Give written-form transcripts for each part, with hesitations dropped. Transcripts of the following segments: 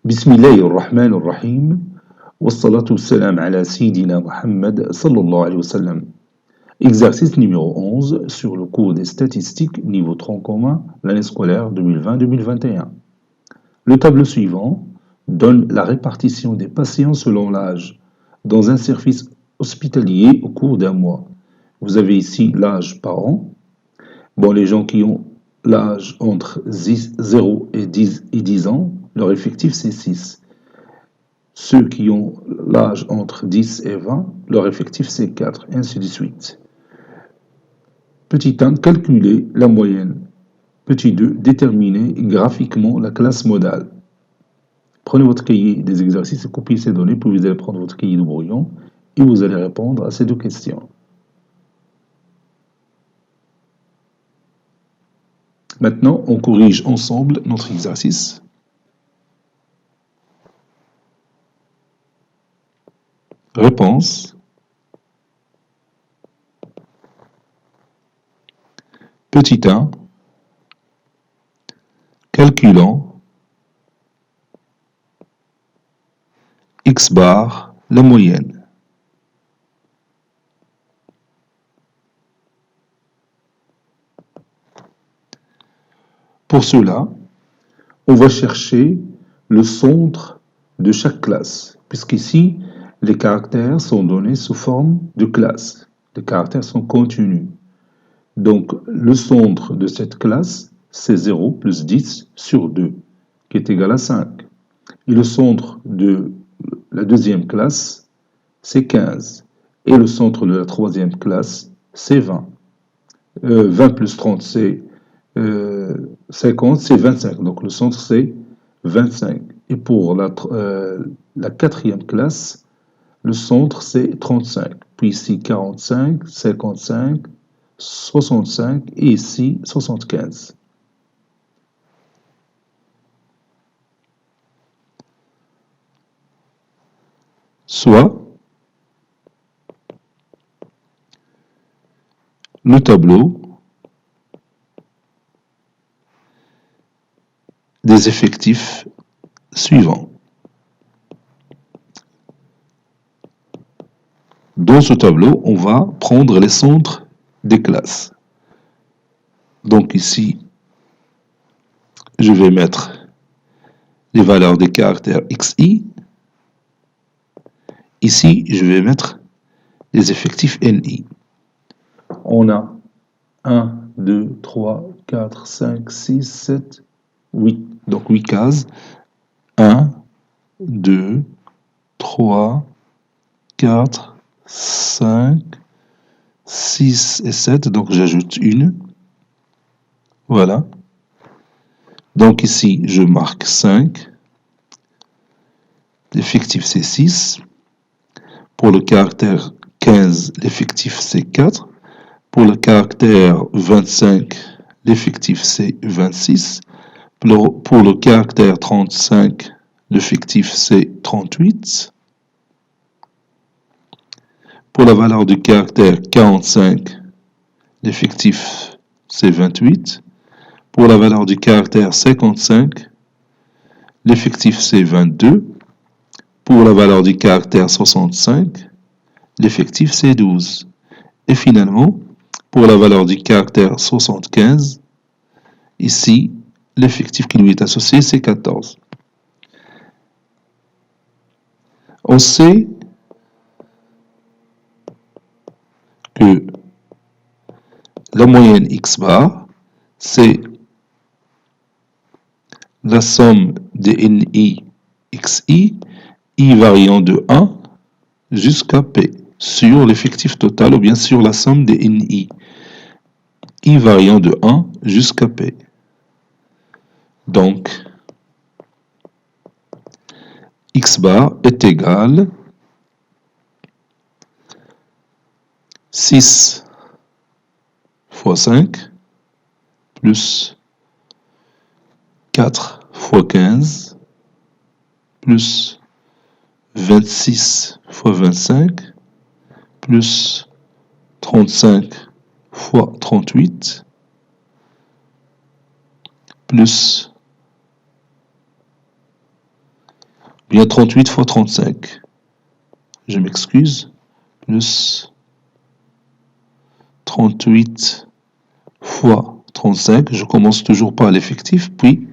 بسم الله الرحمن الرحيم والصلاة والسلام على سيدنا Muhammad sallallahu alayhi wa sallam. Exercice numéro 11 sur le cours des statistiques niveau tronc commun l'année scolaire 2020-2021. Le tableau suivant donne la répartition des patients selon l'âge dans un service hospitalier au cours d'un mois. Vous avez ici l'âge par an. Bon, les gens qui ont l'âge entre 0 et 10 ans, leur effectif c'est 6. Ceux qui ont l'âge entre 10 et 20, leur effectif c'est 4, et ainsi de suite. Petit 1, calculer la moyenne. Petit 2, déterminer graphiquement la classe modale. Prenez votre cahier des exercices et copiez ces données, puis vous allez prendre votre cahier de brouillon et vous allez répondre à ces deux questions. Maintenant, on corrige ensemble notre exercice. Réponse. Petit 1. Calculant X bar, la moyenne. Pour cela, on va chercher le centre de chaque classe, puisqu'ici, les caractères sont donnés sous forme de classe. Les caractères sont contenus. Donc, le centre de cette classe, c'est 0 plus 10 sur 2, qui est égal à 5. Et le centre de la deuxième classe, c'est 15. Et le centre de la troisième classe, c'est 20. 20 plus 30, c'est 50, c'est 25. Donc, le centre, c'est 25. Et pour la quatrième classe, le centre, c'est 35. Puis ici, 45, 55, 65 et ici, 75. Soit le tableau des effectifs suivants. Dans ce tableau, on va prendre les centres des classes. Donc ici, je vais mettre les valeurs des caractères XI. Ici, je vais mettre les effectifs NI. On a 1, 2, 3, 4, 5, 6, 7, 8. Donc 8 cases. 1, 2, 3, 4, 5, 6 et 7. Donc j'ajoute une. Voilà. Donc ici, je marque 5. L'effectif, c'est 6. Pour le caractère 15, l'effectif, c'est 4. Pour le caractère 25, l'effectif, c'est 26. Pour le caractère 35, l'effectif, c'est 38. Pour la valeur du caractère 45, l'effectif, c'est 28. Pour la valeur du caractère 55, l'effectif, c'est 22. Pour la valeur du caractère 65, l'effectif, c'est 12. Et finalement, pour la valeur du caractère 75, ici, l'effectif qui lui est associé, c'est 14. On sait que la moyenne X bar, c'est la somme des NI XI, I variant de 1 jusqu'à P, sur l'effectif total ou bien sur la somme des NI, I variant de 1 jusqu'à P. Donc, X bar est égal 6 fois 5 plus 4 fois 15 plus 26 fois 25 plus 35 fois 38 plus Bien 38 fois 35. Je m'excuse. Plus 38 fois 35. Je commence toujours par l'effectif, puis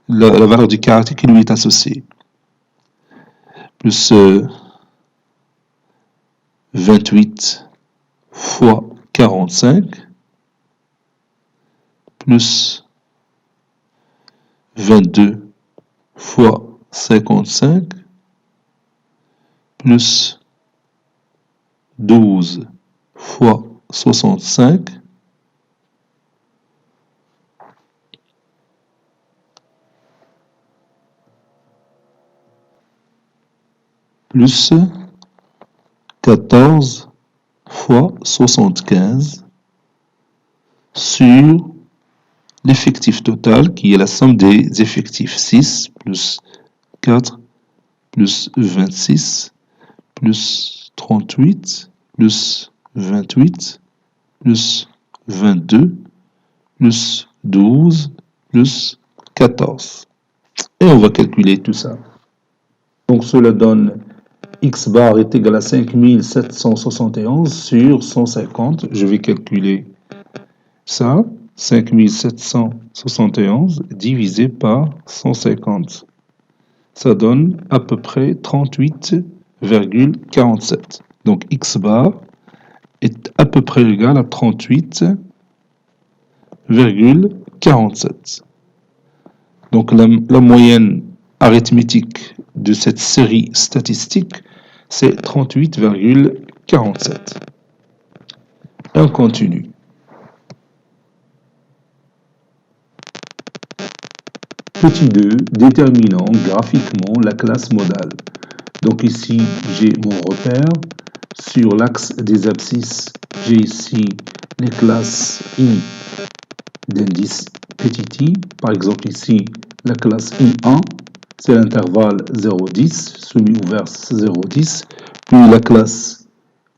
la valeur du caractère qui lui est associée. Plus 28 fois 45. Plus 22 fois 55. Plus 12 fois 65. Plus 14 fois 75 sur l'effectif total qui est la somme des effectifs 6 plus 4 plus 26 plus 38 plus 28 plus 22 plus 12 plus 14. Et on va calculer tout ça. Donc cela donne x bar est égal à 5771 sur 150. Je vais calculer ça. 5771 divisé par 150. Ça donne à peu près 38,47. Donc x bar est à peu près égal à 38,47. Donc la moyenne arithmétique de cette série statistique, c'est 38,47. Et on continue. Petit 2, déterminant graphiquement la classe modale. Donc ici, j'ai mon repère. Sur l'axe des abscisses, j'ai ici les classes I d'indice petit i. Par exemple, ici, la classe I1, c'est l'intervalle 0,10, semi-ouvert 0,10. Puis la classe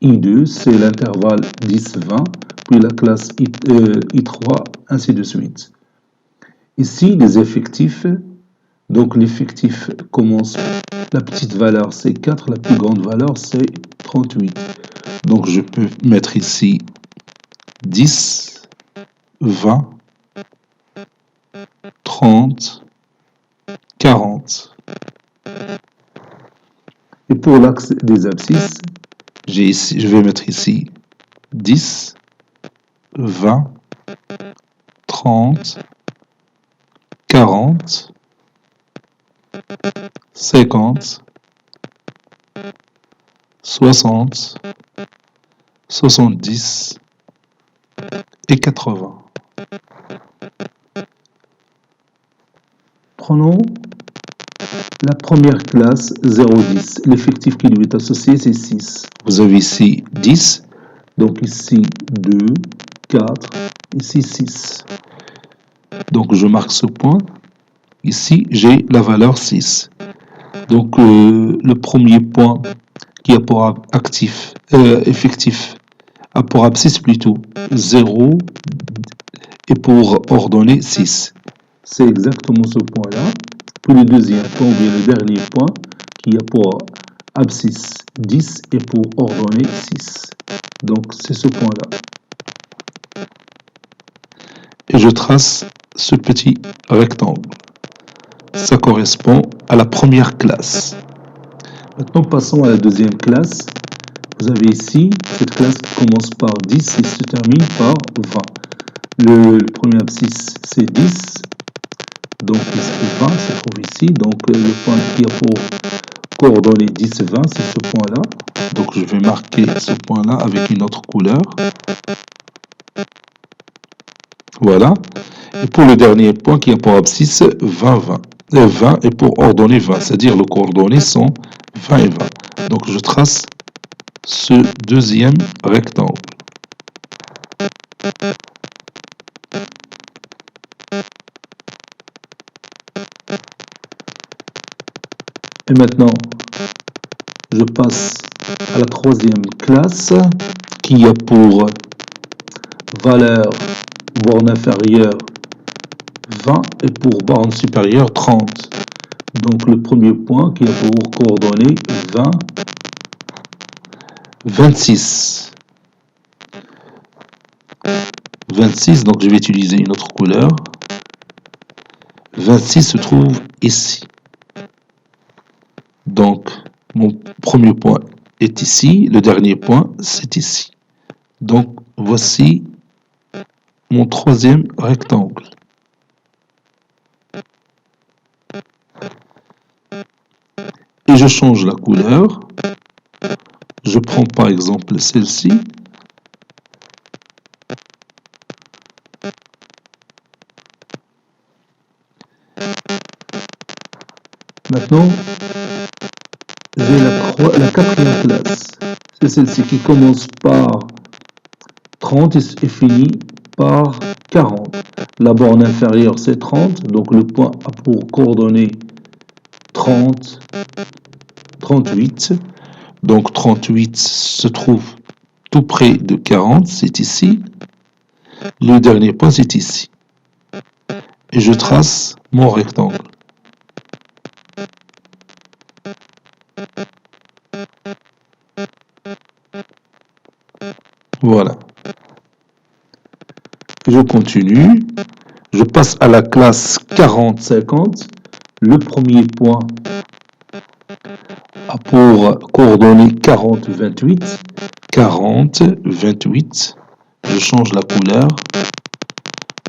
I2, c'est l'intervalle 10-20. Puis la classe I3, ainsi de suite. Ici, les effectifs. Donc l'effectif commence, la petite valeur c'est 4, la plus grande valeur c'est 38. Donc je peux mettre ici 10, 20, 30, 40. Et pour l'axe des abscisses, je vais mettre ici 10, 20, 30, 40, 50, 60, 70 et 80. Prenons la première classe 0,10. L'effectif qui lui est associé, c'est 6. Vous avez ici 10, donc ici 2, 4, ici 6. Donc je marque ce point. Ici, j'ai la valeur 6. Donc le premier point qui a pour effectif, a pour abscisse plutôt 0 et pour ordonnée 6. C'est exactement ce point-là. Puis le deuxième point, ou bien le dernier point, qui a pour abscisse 10 et pour ordonnée 6. Donc c'est ce point-là. Et je trace ce petit rectangle. Ça correspond à la première classe. Maintenant, passons à la deuxième classe. Vous avez ici cette classe qui commence par 10 et se termine par 20. Le premier abscisse, c'est 10. Donc, ici, 20 se trouve ici. Donc, le point qui a pour coordonnées 10 et 20, c'est ce point-là. Donc, je vais marquer ce point-là avec une autre couleur. Voilà. Et pour le dernier point qui a pour abscisse 20, 20. 20 et pour ordonnée 20, c'est-à-dire les coordonnées sont 20 et 20. Donc je trace ce deuxième rectangle. Et maintenant, je passe à la troisième classe qui a pour valeur borne inférieure 20 et pour borne supérieure 30. Donc le premier point qui a pour coordonnées 20, 26. 26, donc je vais utiliser une autre couleur. 26 se trouve ici. Donc mon premier point est ici, le dernier point c'est ici. Donc voici mon troisième rectangle. Et je change la couleur. Je prends par exemple celle-ci. Maintenant, j'ai la quatrième classe. C'est celle-ci qui commence par 30 et finit par 40. La borne inférieure, c'est 30. Donc le point a pour coordonnées 30, 38. Donc 38 se trouve tout près de 40, c'est ici. Le dernier point, c'est ici. Et je trace mon rectangle. Voilà. Je continue. Je passe à la classe 40-50. Le premier point a pour coordonnées 40-28. 40-28. Je change la couleur.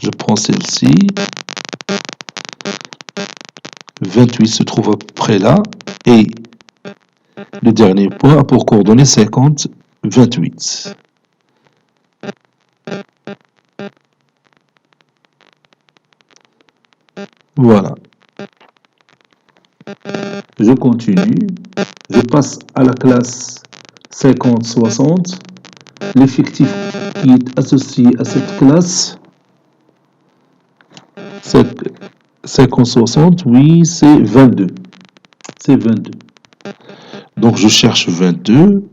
Je prends celle-ci. 28 se trouve à peu près là. Et le dernier point a pour coordonnées 50-28. Voilà. Je continue. Je passe à la classe 50-60. L'effectif qui est associé à cette classe, 50-60, oui, c'est 22. C'est 22. Donc je cherche 22.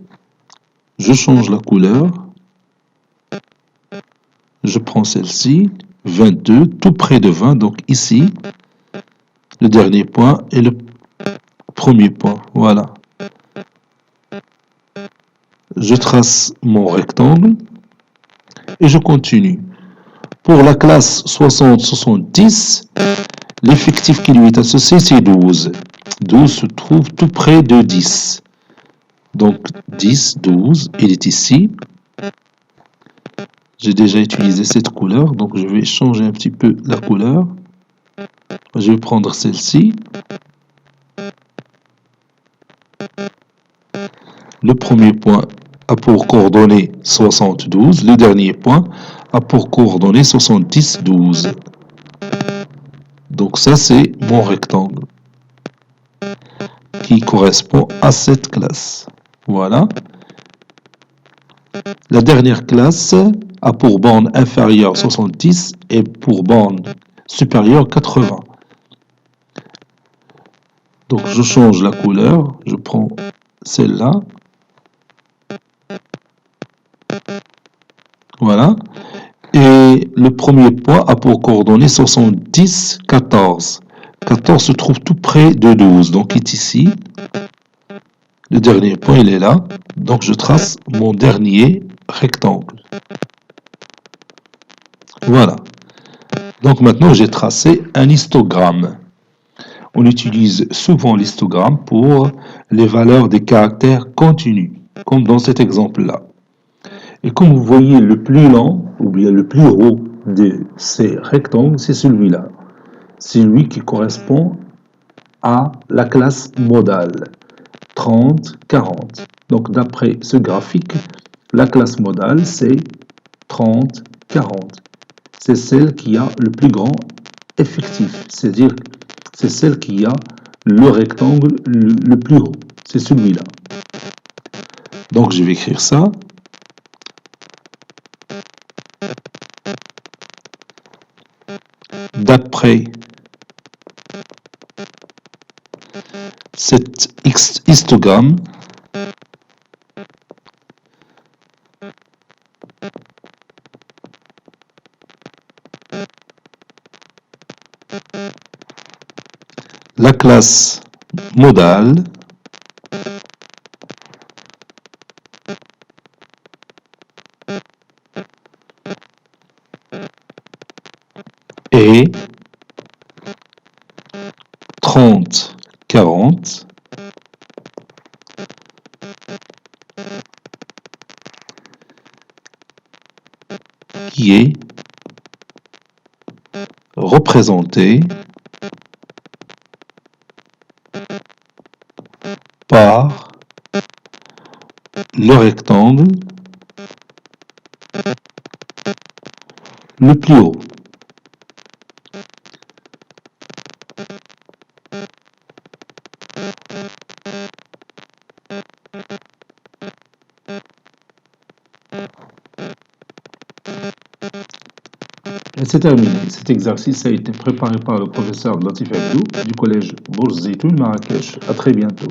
Je change la couleur. Je prends celle-ci. 22, tout près de 20. Donc ici, le dernier point est le premier point. Voilà. Je trace mon rectangle et je continue. Pour la classe 60-70, l'effectif qui lui est associé, c'est 12. 12 se trouve tout près de 10. Donc 10, 12, il est ici. J'ai déjà utilisé cette couleur, donc je vais changer un petit peu la couleur. Je vais prendre celle-ci. Le premier point a pour coordonnées 72. Le dernier point a pour coordonnées 70, 12. Donc ça, c'est mon rectangle qui correspond à cette classe. Voilà. La dernière classe a pour borne inférieure 70 et pour borne supérieure 80. Donc je change la couleur, je prends celle-là. Voilà. Et le premier point a pour coordonnées 70, 14. 14 se trouve tout près de 12, donc il est ici. Le dernier point, il est là. Donc je trace mon dernier rectangle. Voilà. Donc maintenant, j'ai tracé un histogramme. On utilise souvent l'histogramme pour les valeurs des caractères continus, comme dans cet exemple-là. Et comme vous voyez, le plus long, ou bien le plus haut de ces rectangles, c'est celui-là. C'est lui qui correspond à la classe modale, 30, 40. Donc d'après ce graphique, la classe modale, c'est 30, 40. C'est celle qui a le plus grand effectif, c'est-à-dire c'est celle qui a le rectangle le plus haut. C'est celui-là. Donc je vais écrire ça. D'après cet histogramme, La classe modale est 30-40 qui est représenté par le rectangle le plus haut. Et c'est terminé. Cet exercice a été préparé par le professeur Latif Abdou du collège Bourz Zitoun Marrakech. À très bientôt.